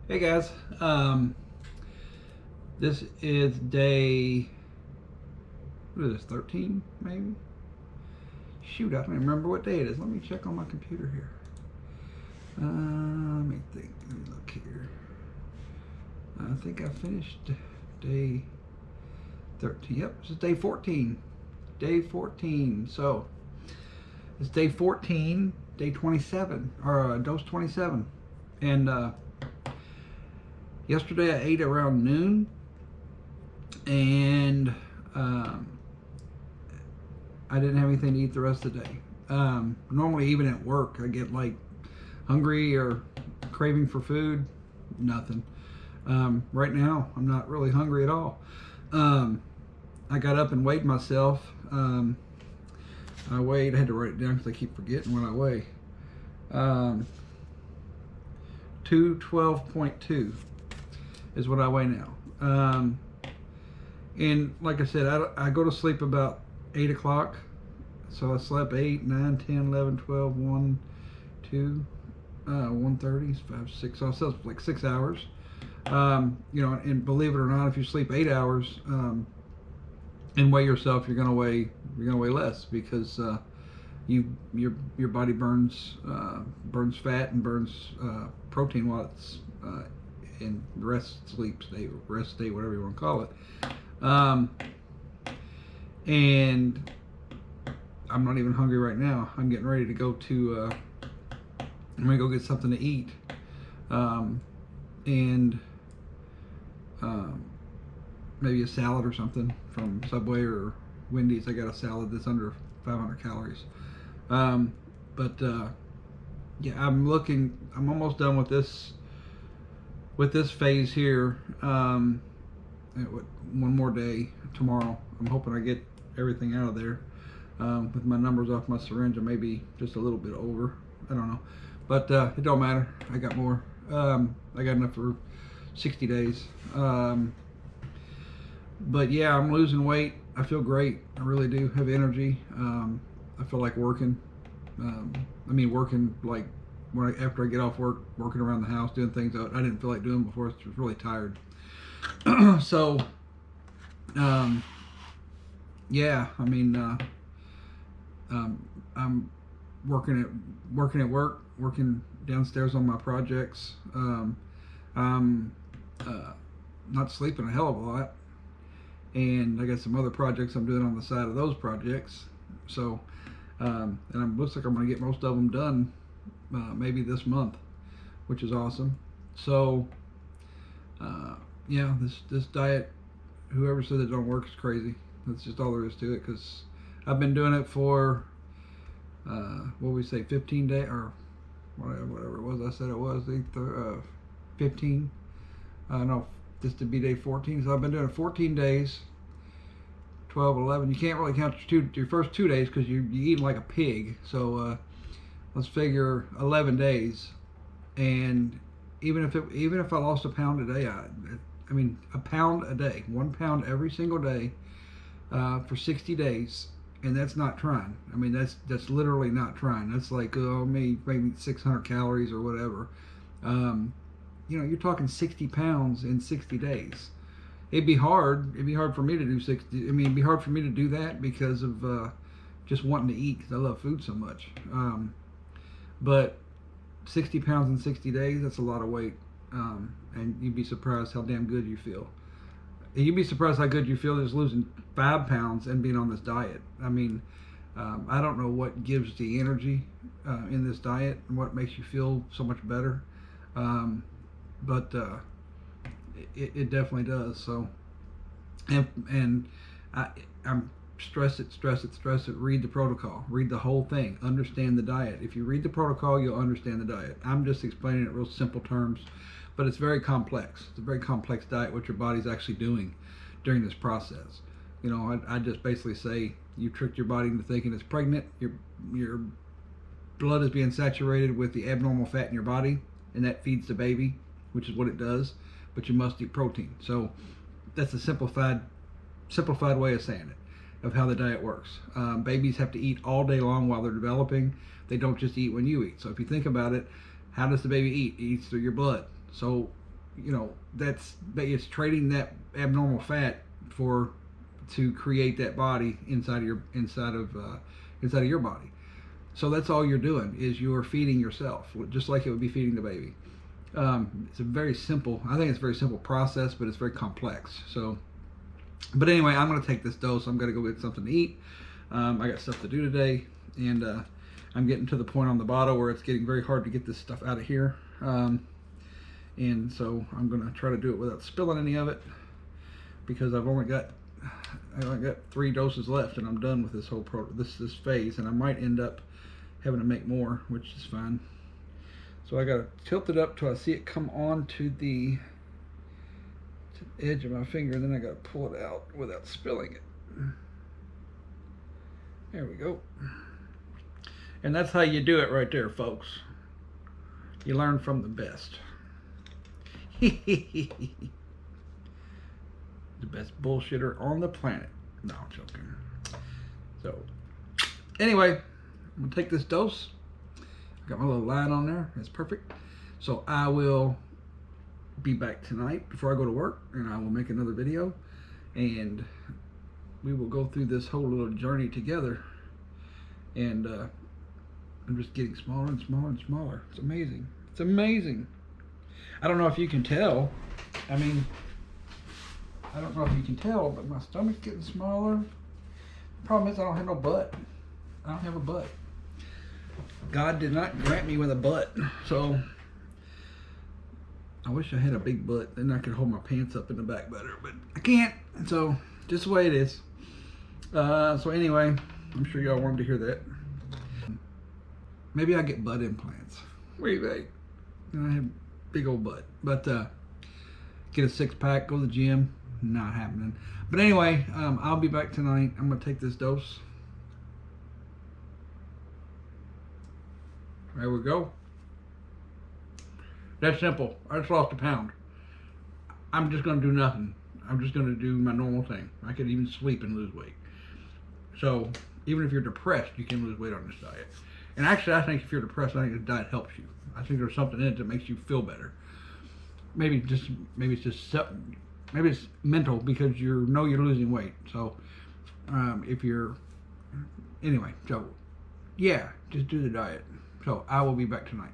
Hey guys, this is day, what is this, 13 maybe? Shoot, I don't even remember what day it is. Let me check on my computer here. Let me think, let me look here. I think I finished day 13. Yep, this is day 14. Day 14. So, it's day 14, day 27, or dose 27. And yesterday I ate around noon, and I didn't have anything to eat the rest of the day. Normally, even at work, I get like hungry or craving for food. Nothing. Right now, I'm not really hungry at all. I got up and weighed myself. I weighed, I had to write it down because I keep forgetting what I weigh. 212.2 is what I weigh now. And like I said, I go to sleep about 8 o'clock. So I slept 8, 9, 10, 11, 12, 1, 2, 1:30, 5, 6. So I slept like 6 hours. And believe it or not, if you sleep 8 hours and weigh yourself, you're gonna weigh less because your body burns fat and burns protein while it's in rest state, whatever you want to call it. And I'm not even hungry right now. I'm getting ready to go to I'm gonna go get something to eat, and maybe a salad or something from Subway or Wendy's. I got a salad that's under 500 calories. Yeah, I'm almost done with this phase here. One more day tomorrow. I'm hoping I get everything out of there. With my numbers off my syringe, I may be just a little bit over. I don't know, but it don't matter. I got more. I got enough for 60 days. But yeah, I'm losing weight. I feel great. I really do have energy. I feel like working. Working like after I get off work, working around the house, doing things that I didn't feel like doing before. I was really tired. So, yeah, I'm working at work, working downstairs on my projects. I'm not sleeping a hell of a lot, and I got some other projects I'm doing on the side of those projects. So, and it looks like I'm going to get most of them done maybe this month, which is awesome. So, yeah, this diet, whoever said it don't work is crazy. That's just all there is to it, because I've been doing it for what we say, 15 days or whatever it was. I said it was 15. No, this to be day 14. So I've been doing it 14 days. 12, 11. You can't really count your first 2 days because you eat like a pig. So let's figure 11 days. And even if I lost a pound a day, a pound a day, 1 pound every single day for 60 days, and that's not trying. That's literally not trying. That's like maybe 600 calories or whatever. You're talking 60 pounds in 60 days. It'd be hard for me to do 60. It'd be hard for me to do that because of just wanting to eat, because I love food so much. But 60 pounds in 60 days, that's a lot of weight. And you'd be surprised how damn good you feel. And you'd be surprised how good you feel just losing 5 pounds and being on this diet. I don't know what gives the energy in this diet and what makes you feel so much better. But it definitely does. So, and I'm stress it. Read the protocol. Read the whole thing. Understand the diet. If you read the protocol, you'll understand the diet. I'm just explaining it in real simple terms, but it's very complex. It's a very complex diet, what your body's actually doing during this process. I just basically say you tricked your body into thinking it's pregnant. Your blood is being saturated with the abnormal fat in your body, and that feeds the baby, which is what it does. But you must eat protein. So that's a simplified way of saying it, of how the diet works. Babies have to eat all day long while they're developing. They don't just eat when you eat. So if you think about it, how does the baby eat? It eats through your blood. So you know, it's trading that abnormal fat to create that body inside of your body. So that's all you're doing, is you're feeding yourself, just like it would be feeding the baby. It's a very simple, I think it's a very simple process, but it's very complex. So, but anyway, I'm going to take this dose. I'm going to go get something to eat. I got stuff to do today, and I'm getting to the point on the bottle where it's getting very hard to get this stuff out of here. And so I'm going to try to do it without spilling any of it, because I've only got 3 doses left, and I'm done with this whole this phase, and I might end up having to make more, which is fine. So I got to tilt it up till I see it come on to the edge of my finger, and then I got to pull it out without spilling it. There we go. And that's how you do it right there, folks. You learn from the best. The best bullshitter on the planet. No, I'm joking. So, anyway, I'm gonna take this dose. I got my little line on there. That's perfect. So I will be back tonight before I go to work, and I will make another video, and we will go through this whole little journey together. And I'm just getting smaller and smaller and smaller. It's amazing. It's amazing. I don't know if you can tell. I mean, I don't know if you can tell, but my stomach's getting smaller. The problem is I don't have no butt. I don't have a butt. God did not grant me with a butt. So I wish I had a big butt. Then I could hold my pants up in the back better, but I can't. And so just the way it is. So anyway, I'm sure y'all wanted to hear that. Maybe I get butt implants. What do you think? I have big old butt. But get a 6-pack, go to the gym. Not happening. But anyway, I'll be back tonight. I'm going to take this dose. There we go. That's simple. I just lost a pound. I'm just going to do nothing. I'm just going to do my normal thing. I could even sleep and lose weight. So even if you're depressed, you can lose weight on this diet. And actually, I think if you're depressed, I think this diet helps you. I think there's something in it that makes you feel better. Maybe it's mental, because you know you're losing weight. So anyway, so yeah, just do the diet. So I will be back tonight.